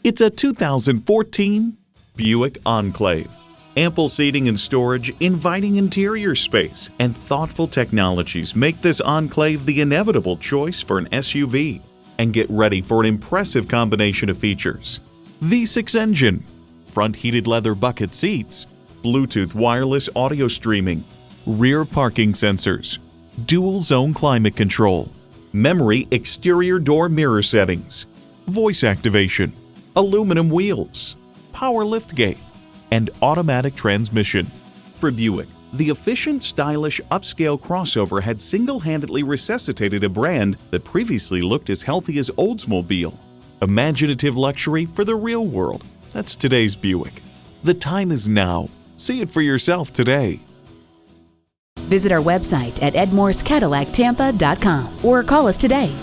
It's a 2014 Buick Enclave. Ample seating and storage, inviting interior space, and thoughtful technologies make this Enclave the inevitable choice for an SUV. And get ready for an impressive combination of features: V6 engine, front heated leather bucket seats, Bluetooth wireless audio streaming, rear parking sensors, dual zone climate control, memory exterior door mirror settings, voice activation, aluminum wheels, power liftgate, and automatic transmission. For Buick, the efficient, stylish, upscale crossover had single-handedly resuscitated a brand that previously looked as healthy as Oldsmobile. Imaginative luxury for the real world. That's today's Buick. The time is now. See it for yourself today. Visit our website at edmorsecadillactampa.com or call us today.